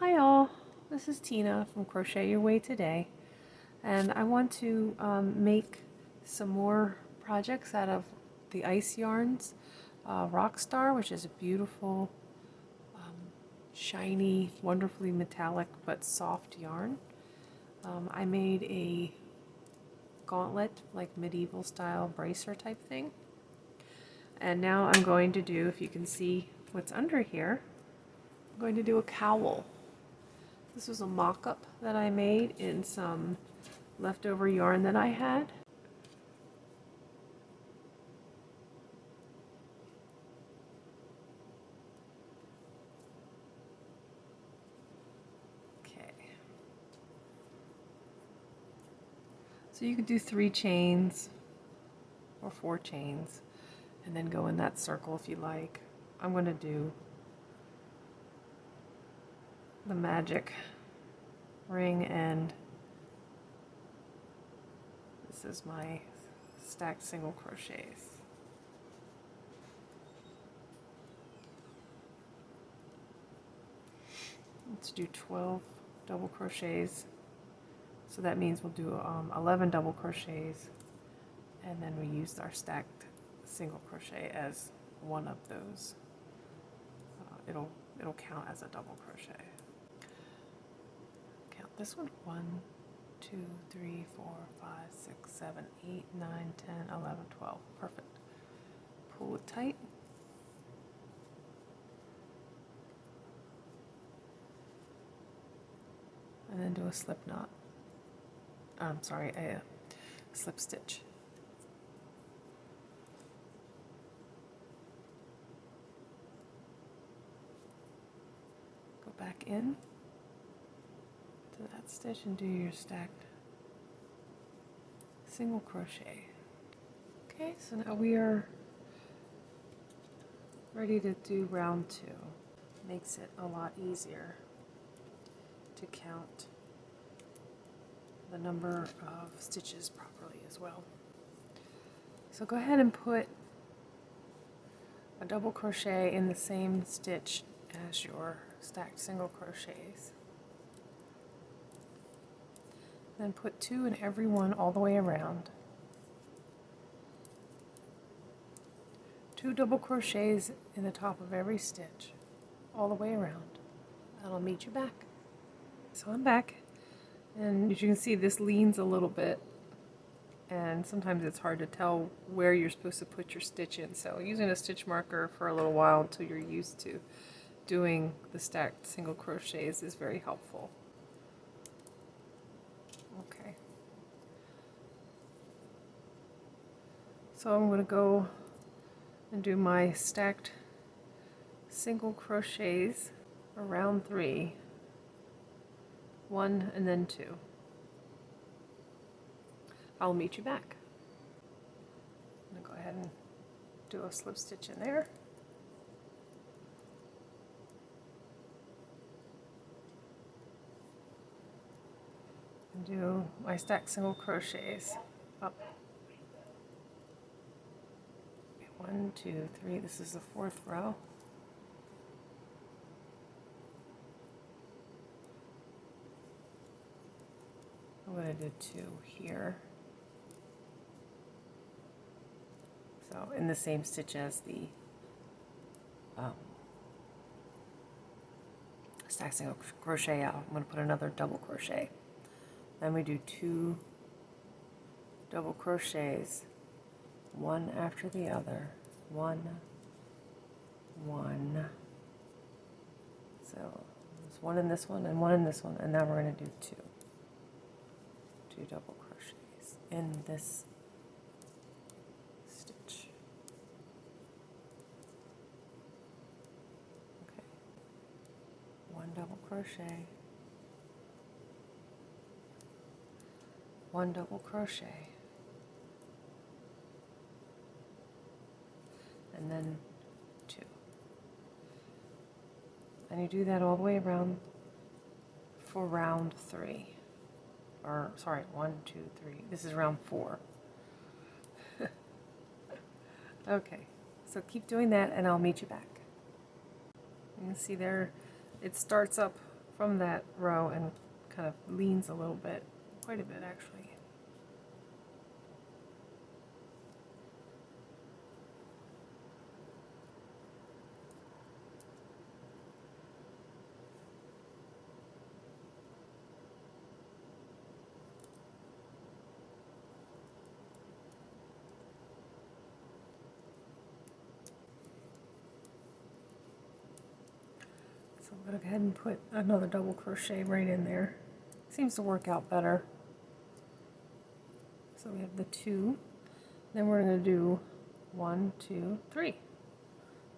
Hi all, this is Tina from Crochet Your Way Today, and I want to make some more projects out of the ice yarns. Rockstar, which is a beautiful, shiny, wonderfully metallic but soft yarn. I made a gauntlet, like medieval style bracer type thing. And now I'm going to do, if you can see what's under here, I'm going to do a cowl. This was a mock-up that I made in some leftover yarn that I had. Okay. So you could do 3 chains or 4 chains and then go in that circle if you like. I'm going to do the magic ring, and this is my stacked single crochets. Let's do 12 double crochets, so that means we'll do 11 double crochets, and then we use our stacked single crochet as one of those. It'll count as a double crochet. Count this one: 1, 2, 3, 4, 5, 6, 7, 8, 9, 10, 11, 12. Perfect. Pull it tight. And then do a slip knot. I'm sorry, a slip stitch. Go back in to that stitch and do your stacked single crochet. Okay, so now we are ready to do round 2. Makes it a lot easier to count the number of stitches properly as well. So go ahead and put a double crochet in the same stitch as your stacked single crochets. Then put 2 in every one all the way around. 2 double crochets in the top of every stitch all the way around. That'll meet you back. So I'm back, and as you can see, this leans a little bit, and sometimes it's hard to tell where you're supposed to put your stitch in, so using a stitch marker for a little while until you're used to doing the stacked single crochets is very helpful. Okay, so I'm going to go and do my stacked single crochets around 3, 1 and then 2. I'll meet you back. I'm going to go ahead and do a slip stitch in there. And do my stacked single crochets up. 1, 2, 3. This is the 4th row. I'm going to do 2 here. So in the same stitch as the stacked single crochet out, I'm going to put another double crochet. Then we do 2 double crochets, one after the other. 1, 1. So there's 1 in this one and 1 in this one, and now we're going to do 2 double crochets in this stitch. Okay, 1 double crochet, 1 double crochet, and then 2. And you do that all the way around for round 3. Or, sorry, 1, 2, 3. This is round 4. Okay, so keep doing that and I'll meet you back. You can see there, it starts up from that row and kind of leans a little bit, quite a bit actually. So I'm going to go ahead and put another double crochet right in there. Seems to work out better. So we have the 2. Then we're going to do 1, 2, 3.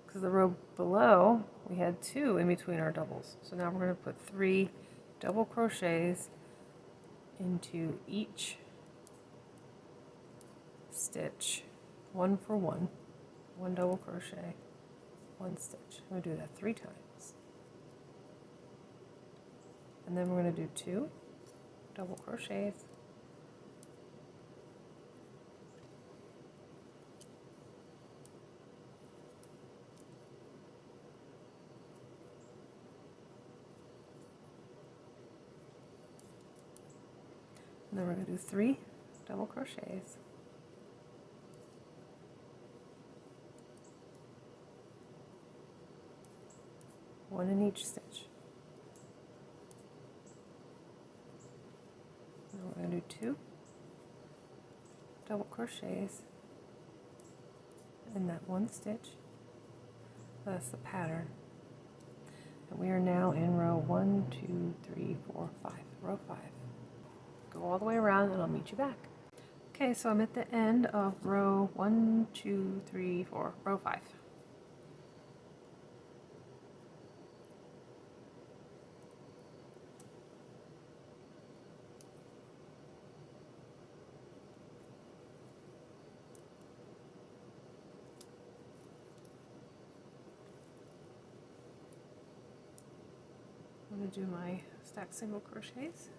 Because the row below we had 2 in between our doubles. So now we're going to put 3 double crochets into each stitch, 1 for 1, 1 double crochet, 1 stitch. I'm going to do that 3 times. And then we're going to do 2 double crochets, and then we're going to do 3 double crochets, one in each stitch. Now we're going to do 2 double crochets in that 1 stitch. That's the pattern. And we are now in row 1, 2, 3, 4, 5. Row 5. Go all the way around and I'll meet you back. Okay, so I'm at the end of row 1, 2, 3, 4, row 5. I'm going to do my stacked single crochets.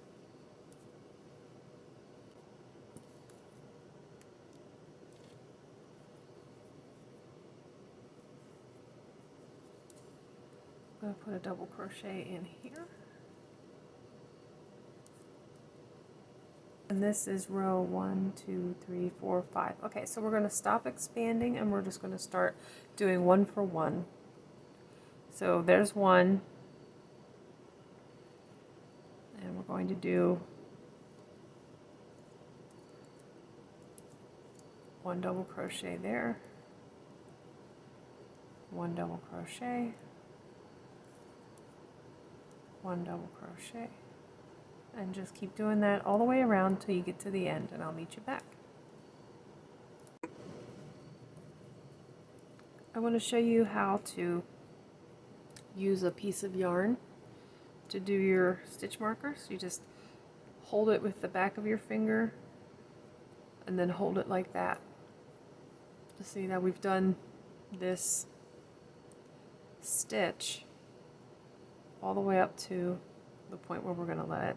I'm going to put a double crochet in here. And this is row 1, 2, 3, 4, 5. Okay, so we're going to stop expanding and we're just going to start doing 1 for 1. So there's 1. And we're going to do 1 double crochet there, 1 double crochet, 1 double crochet, and just keep doing that all the way around till you get to the end, and I'll meet you back. I want to show you how to use a piece of yarn to do your stitch markers. You just hold it with the back of your finger and then hold it like that. To see that we've done this stitch all the way up to the point where we're going to let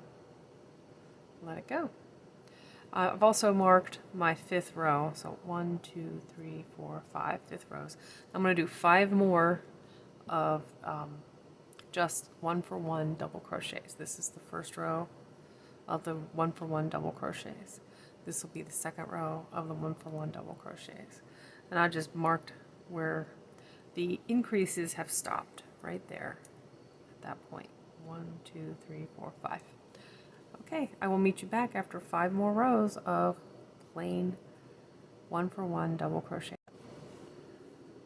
it go. I've also marked my 5th row, so 1, 2, 3, 4, 5, 5th rows. I'm going to do 5 more of just 1 for 1 double crochets. This is the first row of the 1 for 1 double crochets. This will be the second row of the 1 for 1 double crochets. And I just marked where the increases have stopped, right there at that point. 1, 2, 3, 4, 5. Okay, I will meet you back after 5 more rows of plain 1 for 1 double crochet.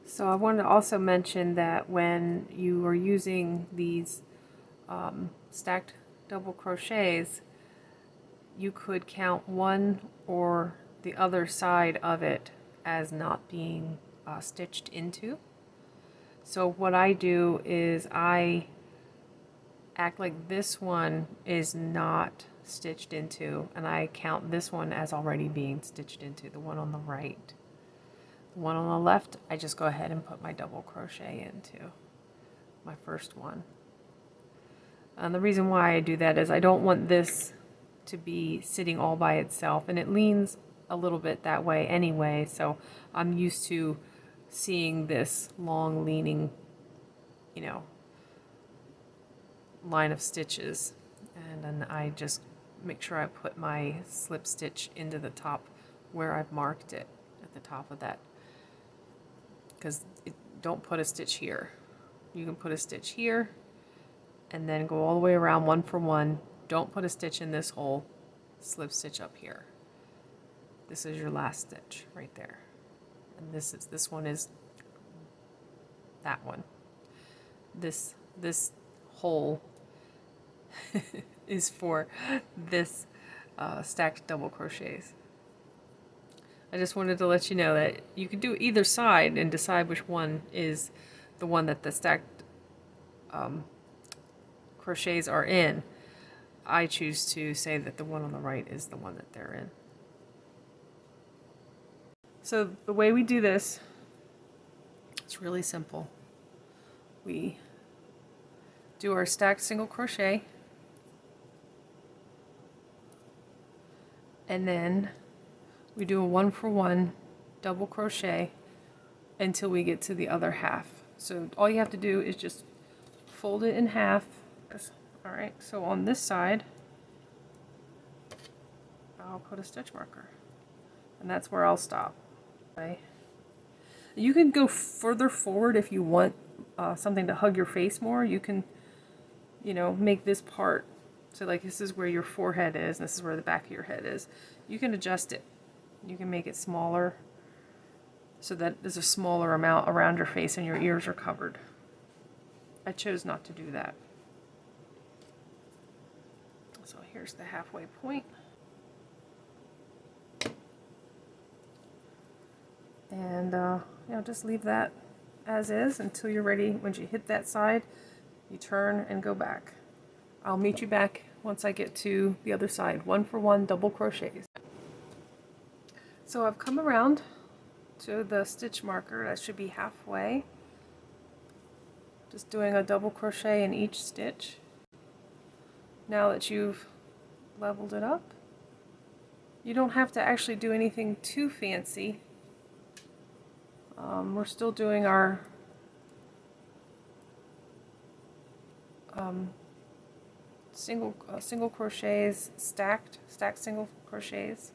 So I wanted to also mention that when you are using these stacked double crochets, you could count one or the other side of it as not being stitched into. So what I do is I act like this one is not stitched into, and I count this one as already being stitched into, the one on the right. The one on the left, I just go ahead and put my double crochet into my first one. And the reason why I do that is I don't want this to be sitting all by itself, and it leans a little bit that way anyway, so I'm used to seeing this long leaning, you know, line of stitches, and then I just make sure I put my slip stitch into the top where I've marked it at the top of that, because don't put a stitch here. You can put a stitch here and then go all the way around one for one. Don't put a stitch in this hole, slip stitch up here. This is your last stitch right there, and this one is that one. This hole is for this stacked double crochets. I just wanted to let you know that you can do either side and decide which one is the one that the stacked crochets are in. I choose to say that the one on the right is the one that they're in. So the way we do this, it's really simple. We do our stacked single crochet, and then we do a 1 for 1 double crochet until we get to the other half. So all you have to do is just fold it in half. Alright, so on this side I'll put a stitch marker, and that's where I'll stop. Okay. You can go further forward if you want something to hug your face more. You can, you know, make this part so like this is where your forehead is and this is where the back of your head is. You can adjust it. You can make it smaller so that there's a smaller amount around your face and your ears are covered. I chose not to do that. So here's the halfway point. And you know, just leave that as is until you're ready. Once you hit that side, you turn and go back. I'll meet you back once I get to the other side. 1 for 1 double crochets. So I've come around to the stitch marker. That should be halfway. Just doing a double crochet in each stitch. Now that you've leveled it up, you don't have to actually do anything too fancy. We're still doing our single crochets, stacked single crochets.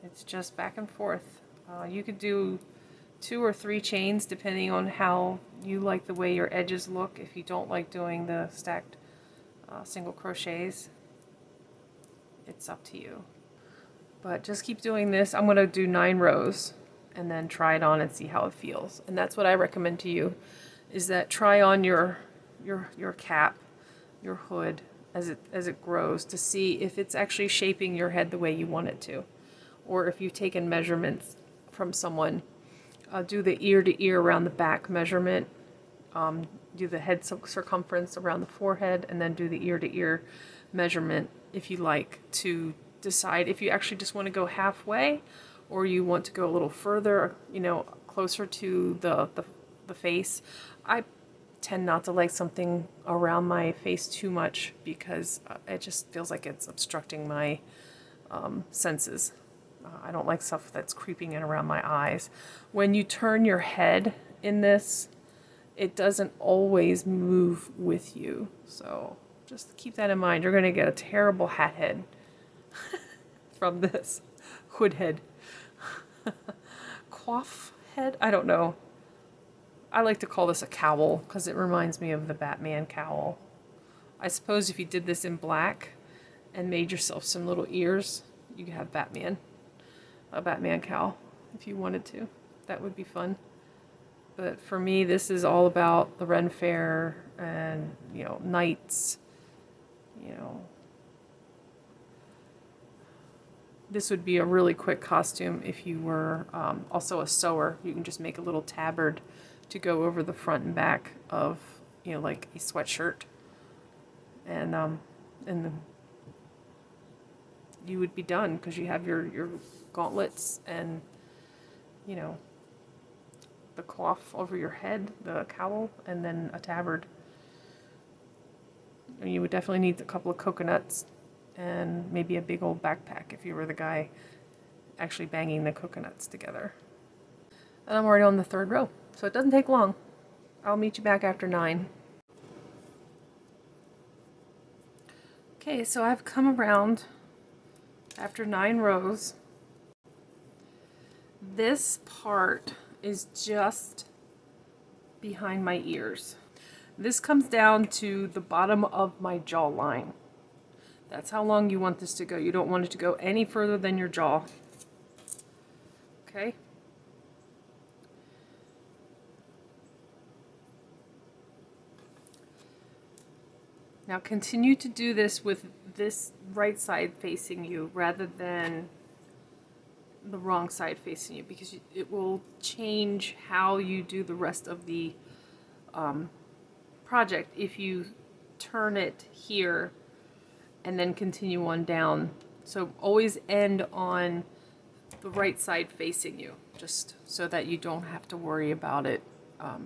It's just back and forth. You could do 2 or 3 chains depending on how you like the way your edges look. If you don't like doing the stacked single crochets, it's up to you. But just keep doing this. I'm going to do 9 rows and then try it on and see how it feels. And that's what I recommend to you, is that try on your cap, your hood as it grows, to see if it's actually shaping your head the way you want it to. Or if you've taken measurements from someone, do the ear to ear around the back measurement, do the head circumference around the forehead, and then do the ear to ear measurement if you like, to decide if you actually just want to go halfway or you want to go a little further, you know, closer to the face. I tend not to like something around my face too much because it just feels like it's obstructing my senses. I don't like stuff that's creeping in around my eyes. When you turn your head in this, it doesn't always move with you. So just keep that in mind. You're going to get a terrible hat head from this. Hood head. Coif head? I don't know. I like to call this a cowl because it reminds me of the Batman cowl. I suppose if you did this in black and made yourself some little ears, you could have Batman. A Batman cowl if you wanted to. That would be fun. But for me, this is all about the Ren Fair and, you know, knights. You know, this would be a really quick costume if you were also a sewer. You can just make a little tabard to go over the front and back of, you know, like a sweatshirt, and you would be done because you have your gauntlets and, you know, the coif over your head, the cowl, and then a tabard. And you would definitely need a couple of coconuts and maybe a big old backpack if you were the guy actually banging the coconuts together. And I'm already on the 3rd row, so it doesn't take long. I'll meet you back after 9. Okay, so I've come around after 9 rows. This part is just behind my ears. This comes down to the bottom of my jawline. That's how long you want this to go. You don't want it to go any further than your jaw. Okay? Now continue to do this with this right side facing you rather than the wrong side facing you, because it will change how you do the rest of the project if you turn it here and then continue on down. So always end on the right side facing you, just so that you don't have to worry about it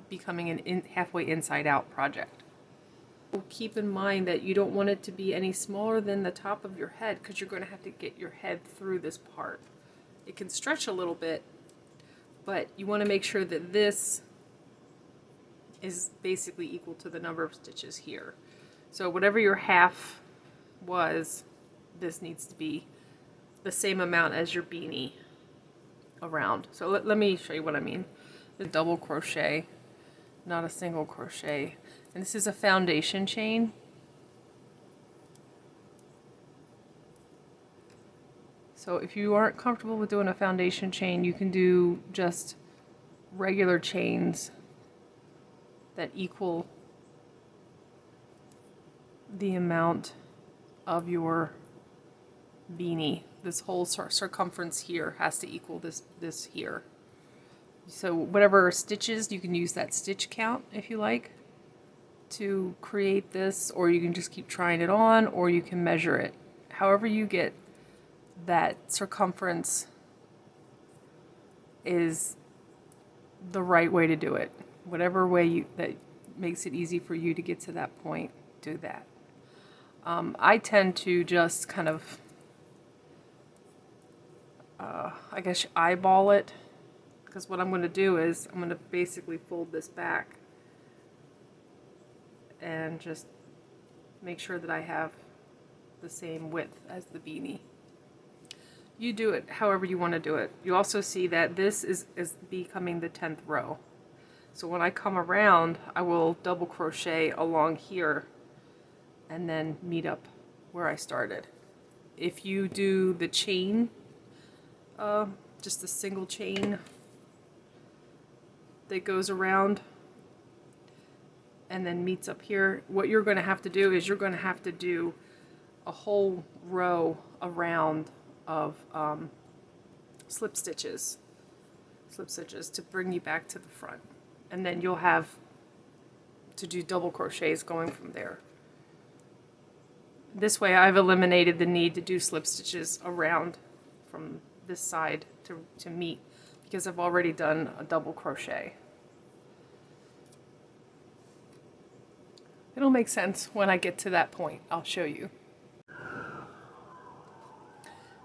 becoming an halfway inside out project. Keep in mind that you don't want it to be any smaller than the top of your head, because you're going to have to get your head through this part. It can stretch a little bit, but you want to make sure that this is basically equal to the number of stitches here. So whatever your half was, this needs to be the same amount as your beanie around. So let me show you what I mean. The double crochet, not a single crochet. And this is a foundation chain. So if you aren't comfortable with doing a foundation chain, you can do just regular chains that equal the amount of your beanie. This whole circumference here has to equal this here. So whatever stitches, you can use that stitch count if you like to create this, or you can just keep trying it on, or you can measure it. However you get that circumference is the right way to do it. Whatever way that makes it easy for you to get to that point, do that. I tend to just kind of I guess eyeball it, because what I'm going to do is I'm going to basically fold this back and just make sure that I have the same width as the beanie. You do it however you want to do it. You also see that this is becoming the 10th row. So when I come around, I will double crochet along here and then meet up where I started. If you do the chain, just a single chain that goes around and then meets up here, what you're going to have to do is you're going to have to do a whole row around of slip stitches to bring you back to the front, and then you'll have to do double crochets going from there. This way I've eliminated the need to do slip stitches around from this side to meet, because I've already done a double crochet. It'll make sense when I get to that point. I'll show you.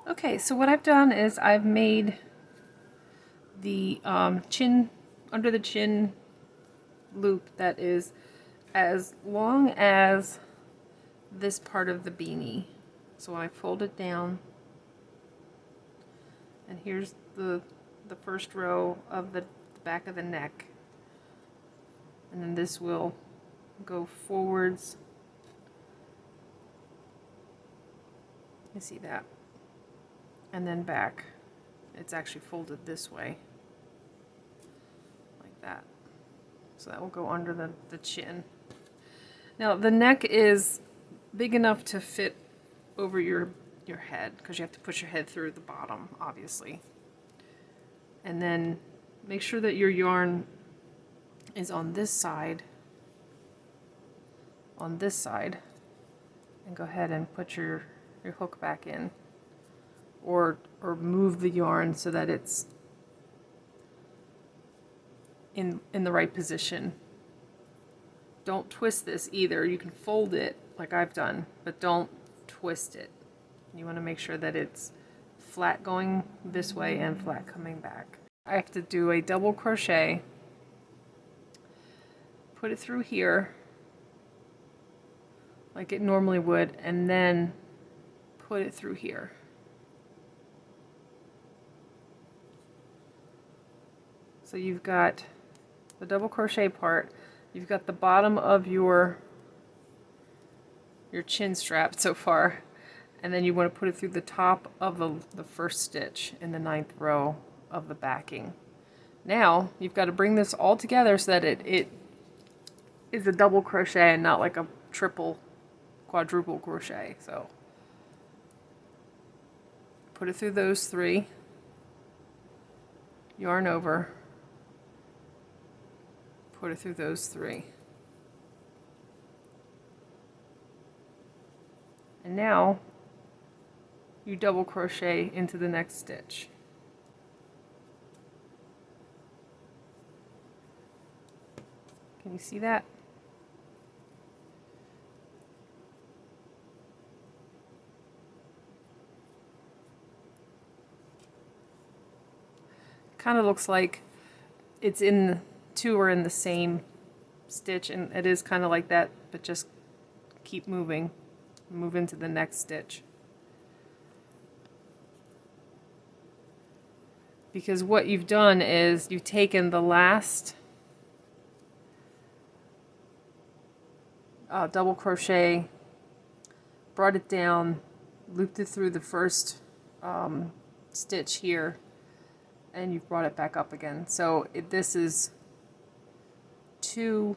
Okay, so what I've done is I've made the chin, under the chin loop that is as long as this part of the beanie. So I fold it down, and here's the first row of the back of the neck, and then this will go forwards. You see that? And then back. It's actually folded this way, like that. So that will go under the chin. Now the neck is big enough to fit over your head, because you have to push your head through the bottom, obviously. And then make sure that your yarn is on this side, and go ahead and put your hook back in, or move the yarn so that it's in the right position. Don't twist this either. You can fold it like I've done, but don't twist it. You want to make sure that it's flat going this way and flat coming back. I have to do a double crochet put it through here like it normally would, and then put it through here. So you've got the double crochet part, you've got the bottom of your chin strap so far, and then you want to put it through the top of the first stitch in the 9th row of the backing. Now you've got to bring this all together so that it is a double crochet and not like a triple, quadruple crochet. So put it through those 3, yarn over, put it through those 3. And now you double crochet into the next stitch. Can you see that? Kind of looks like it's in 2 are in the same stitch, and it is kind of like that, but just keep moving. Move into the next stitch. Because what you've done is you've taken the last double crochet, brought it down, looped it through the first stitch here, and you've brought it back up again. So this is 2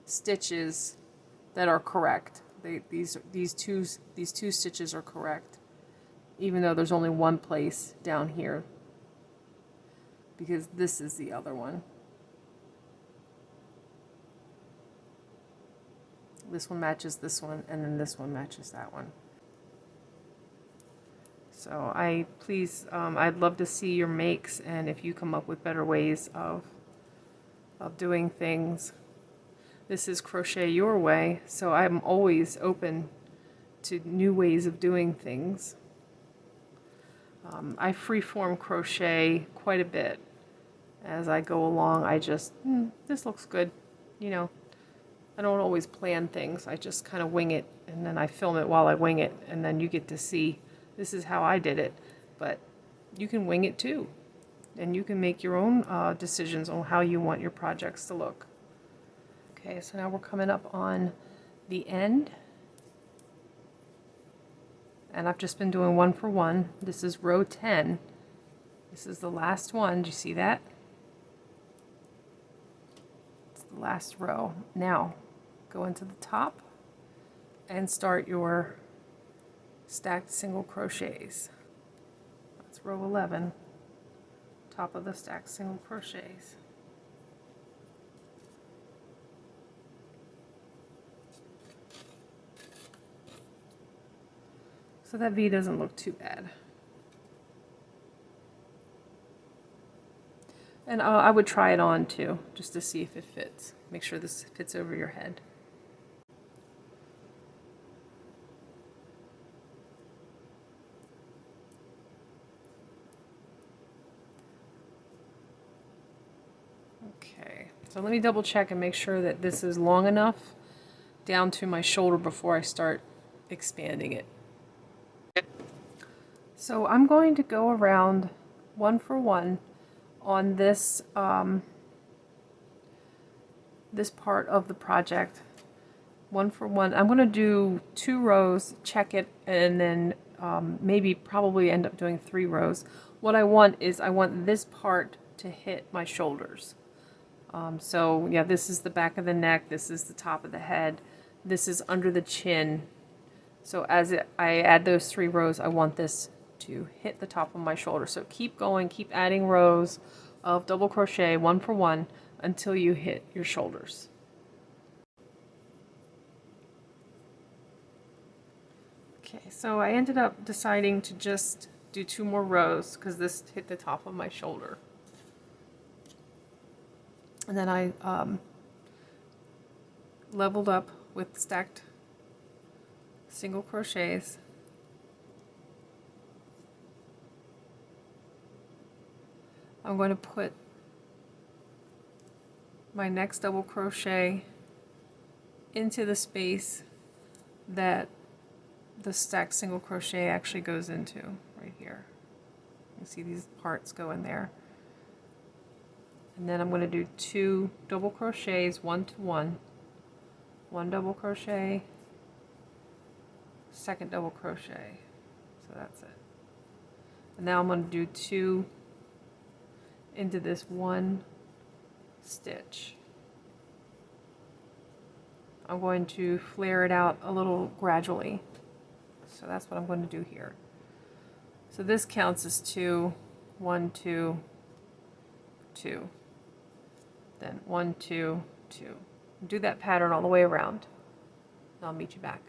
stitches that are correct. These two stitches are correct, even though there's only one place down here, because this is the other one. This one matches this one, and then this one matches that one. So I'd love to see your makes, and if you come up with better ways of doing things. This is Crochet Your Way, so I'm always open to new ways of doing things. I freeform crochet quite a bit. As I go along, I just, this looks good, you know. I don't always plan things, I just kind of wing it, and then I film it while I wing it, and then you get to see, this is how I did it. But you can wing it too, and you can make your own decisions on how you want your projects to look. Okay, so now we're coming up on the end, and I've just been doing 1 for 1. This is row 10. This is the last one. Do you see that? It's the last row. Now go into the top and start your stacked single crochets. That's row 11, top of the stacked single crochets. So that V doesn't look too bad. And I would try it on too, just to see if it fits. Make sure this fits over your head. Okay, so let me double check and make sure that this is long enough down to my shoulder before I start expanding it. So I'm going to go around 1 for 1 on this this part of the project. 1 for 1. I'm going to do 2 rows, check it, and then probably end up doing 3 rows. What I want is I want this part to hit my shoulders. So yeah, this is the back of the neck, this is the top of the head, this is under the chin. So as I add those 3 rows, I want this to hit the top of my shoulder. So keep going, keep adding rows of double crochet 1 for 1 until you hit your shoulders. Okay, so I ended up deciding to just do 2 more rows because this hit the top of my shoulder. And then I leveled up with stacked single crochets. I'm going to put my next double crochet into the space that the stacked single crochet actually goes into, right here. You see these parts go in there. And then I'm going to do 2 double crochets, 1 to 1, 1 double crochet, second double crochet. So that's it. And now I'm going to do 2 into this 1 stitch. I'm going to flare it out a little gradually. So that's what I'm going to do here. So this counts as 2, 1, 2, 2. Then 1, 2, 2. Do that pattern all the way around. I'll meet you back.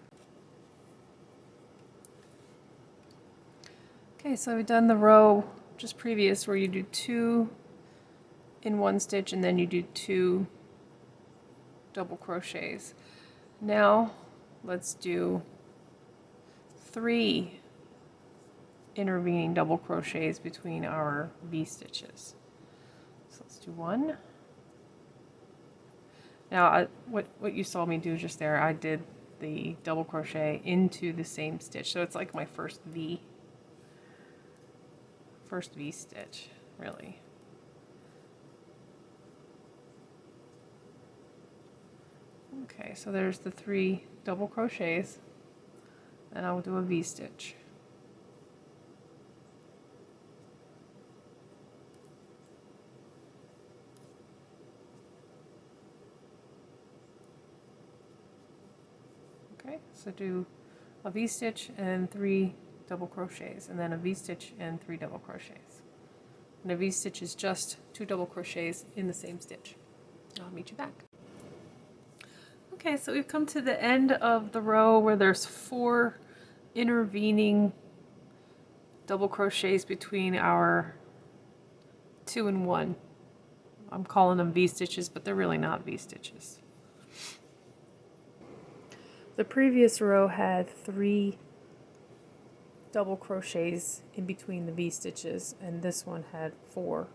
Okay, so we've done the row just previous where you do 2 in 1 stitch and then you do 2 double crochets. Now let's do 3 intervening double crochets between our V stitches. So let's do 1. Now what you saw me do just there, I did the double crochet into the same stitch, so it's like my first V stitch, really. Okay, so there's the 3 double crochets, and I'll do a V stitch. Okay, so do a V stitch and 3 double crochets, and then a V stitch and 3 double crochets. And a V stitch is just 2 double crochets in the same stitch. I'll meet you back. Okay, so we've come to the end of the row where there's 4 intervening double crochets between our 2 and 1. I'm calling them V stitches, but they're really not V stitches. The previous row had 3 double crochets in between the V stitches, and this one had 4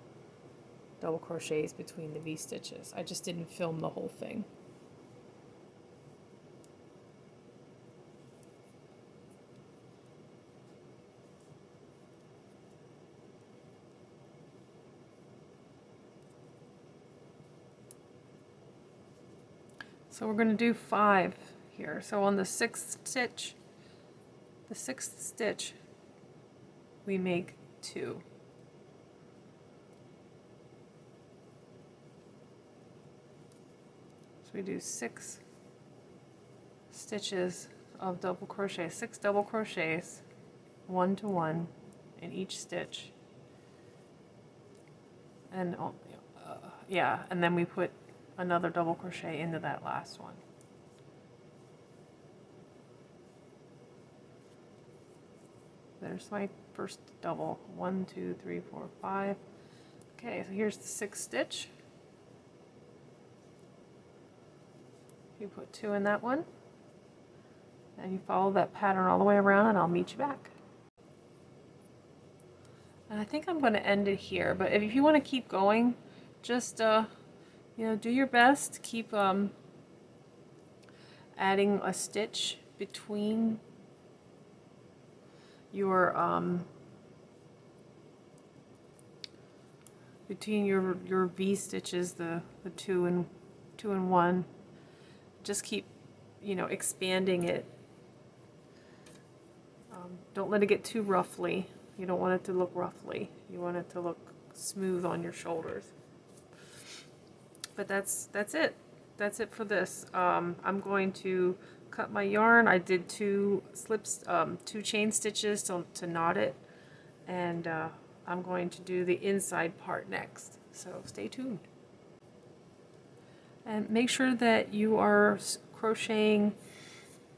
double crochets between the V stitches. I just didn't film the whole thing. So we're going to do 5 here. So on the 6th stitch, we make 2. So we do 6 stitches of double crochet, 6 double crochets, 1 to 1 in each stitch. And yeah, and then we put another double crochet into that last one. There's my first double. 1, 2, 3, 4, 5. Okay, so here's the 6th stitch. You put 2 in that one, and you follow that pattern all the way around, and I'll meet you back. And I think I'm going to end it here, but if you want to keep going, just you know, do your best. Keep adding a stitch between your V stitches, the 2 and 1. Just keep, you know, expanding it. Don't let it get too roughly. You don't want it to look roughly. You want it to look smooth on your shoulders. But that's it. That's it for this. I'm going to cut my yarn. I did 2 slips, 2 chain stitches to knot it, and I'm going to do the inside part next. So stay tuned. And make sure that you are crocheting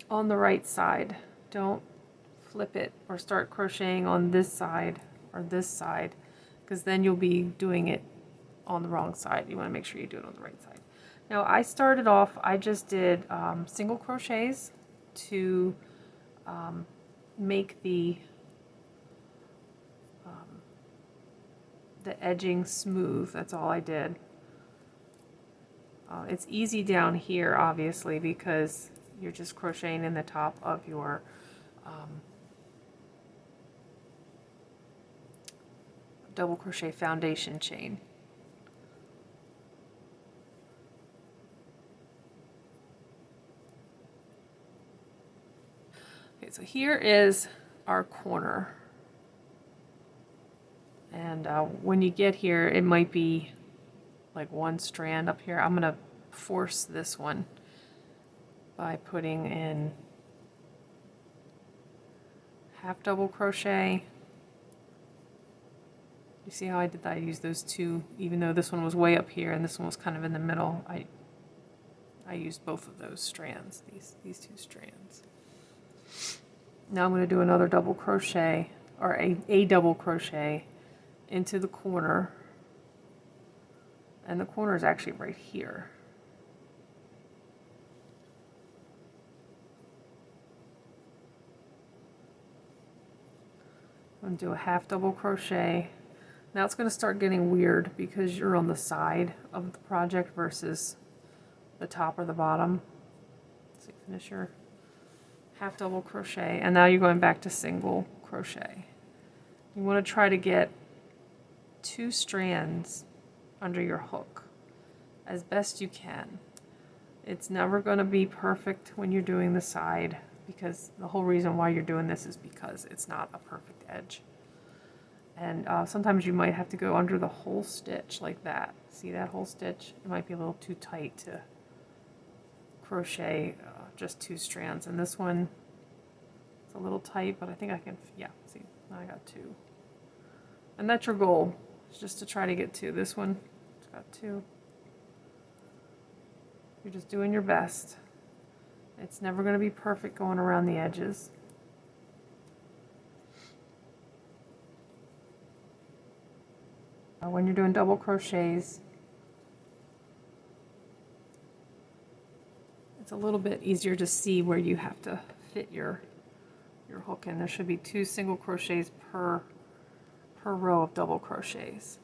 on the right side. Don't flip it or start crocheting on this side or this side, because then you'll be doing it on the wrong side. You want to make sure you do it on the right side. Now I started off, I just did single crochets to make the edging smooth. That's all I did. It's easy down here, obviously, because you're just crocheting in the top of your double crochet foundation chain. Okay, so here is our corner. And when you get here, it might be like one strand up here. I'm going to force this one by putting in half double crochet. You see how I did that? I used those two, even though this one was way up here and this one was kind of in the middle. I used both of those strands, these two strands. Now I'm going to do another double crochet, or a double crochet into the corner, and the corner is actually right here. I'm going to do a half double crochet. Now it's going to start getting weird because you're on the side of the project versus the top or the bottom. So you finish your half double crochet, and now you're going back to single crochet. You want to try to get 2 strands under your hook as best you can. It's never going to be perfect when you're doing the side, because the whole reason why you're doing this is because it's not a perfect edge. And sometimes you might have to go under the whole stitch like that. See that whole stitch? It might be a little too tight to crochet just 2 strands. And this one, it's a little tight, but I think I can, yeah, see, now I got 2. And that's your goal, is just to try to get 2. This one, it's got 2. You're just doing your best. It's never going to be perfect going around the edges. When you're doing double crochets, it's a little bit easier to see where you have to fit your hook in. There should be 2 single crochets per row of double crochets.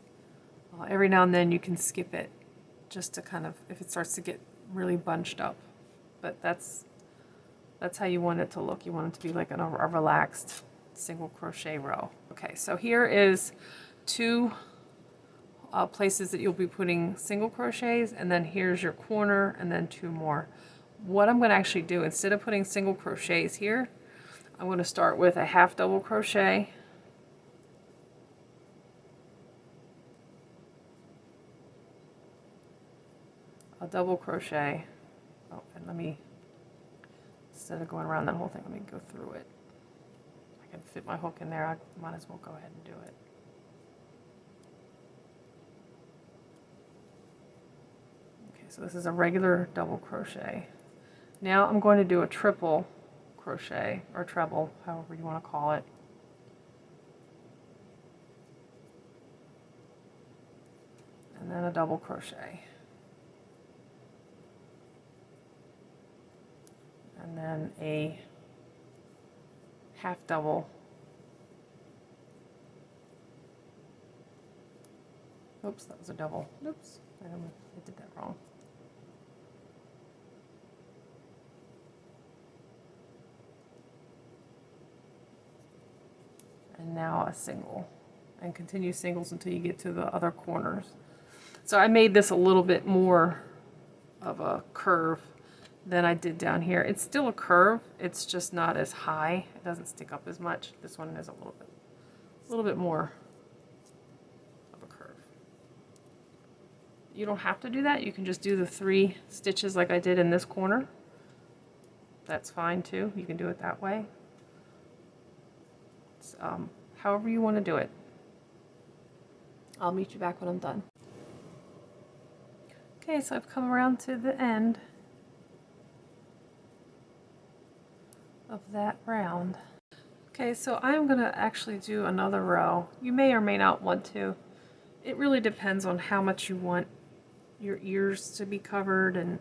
Every now and then you can skip it just to kind of, if it starts to get really bunched up. But that's how you want it to look. You want it to be like a relaxed single crochet row. Okay, so here is 2 places that you'll be putting single crochets, and then here's your corner, and then 2 more. What I'm going to actually do, instead of putting single crochets here, I'm going to start with a half double crochet, a double crochet, oh, and let me, instead of going around that whole thing, let me go through it. I can fit my hook in there. I might as well go ahead and do it. So this is a regular double crochet. Now I'm going to do a triple crochet, or treble, however you want to call it. And then a double crochet. And then a half double. Oops, that was a double. Oops, I did that wrong. And now a single, and continue singles until you get to the other corners. So I made this a little bit more of a curve than I did down here. It's still a curve, it's just not as high. It doesn't stick up as much. This one is a little bit more of a curve. You don't have to do that. You can just do the 3 stitches like I did in this corner. That's fine too. You can do it that way. However you want to do it. I'll meet you back when I'm done. Okay, so I've come around to the end of that round. Okay, so I'm going to actually do another row. You may or may not want to. It really depends on how much you want your ears to be covered and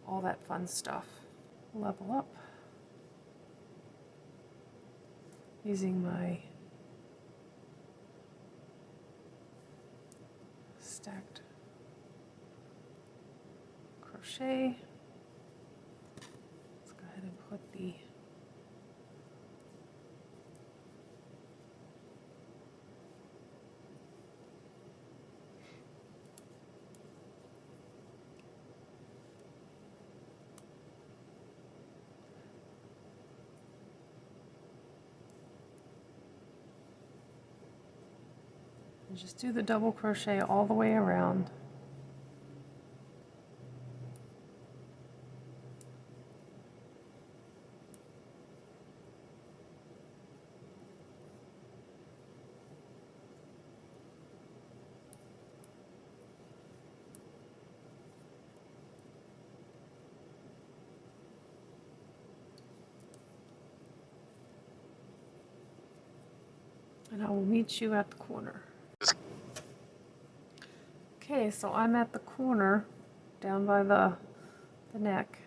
all that fun stuff. Level up. Using my stacked crochet. Let's go ahead and put the and just do the double crochet all the way around. And I will meet you at the corner. Okay, so I'm at the corner down by the neck.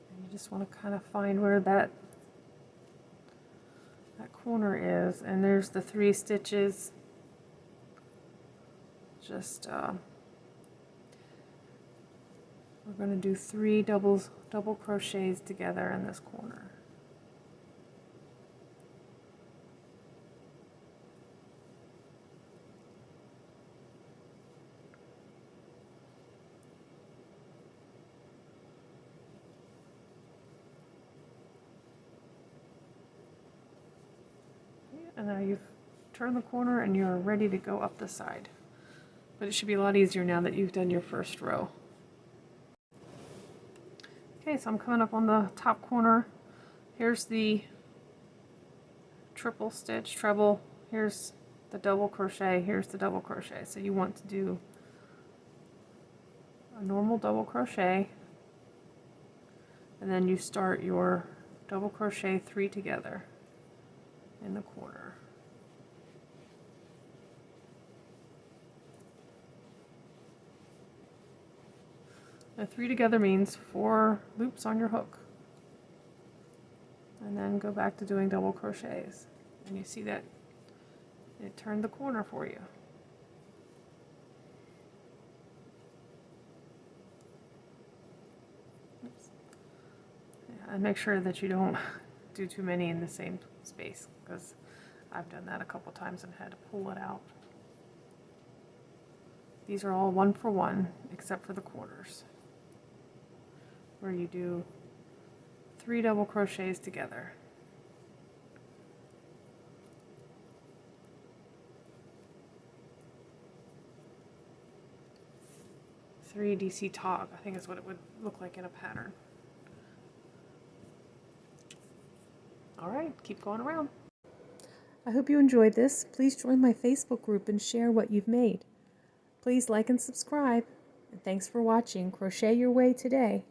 And you just want to kind of find where that corner is, and there's the 3 stitches. Just we're going to do 3 double crochets together in this corner. And now you've turned the corner and you're ready to go up the side. But it should be a lot easier now that you've done your first row. Okay, so I'm coming up on the top corner. Here's the triple stitch, treble. Here's the double crochet. Here's the double crochet. So you want to do a normal double crochet, and then you start your double crochet 3 together in the corner. The 3 together means 4 loops on your hook. And then go back to doing double crochets. And you see that it turned the corner for you. Oops. Yeah, and make sure that you don't do too many in the same space, because I've done that a couple times and had to pull it out. These are all 1 for 1 except for the corners, where you do 3 double crochets together. Three DC tog, I think is what it would look like in a pattern. All right, keep going around. I hope you enjoyed this. Please join my Facebook group and share what you've made. Please like and subscribe. And thanks for watching Crochet Your Way Today.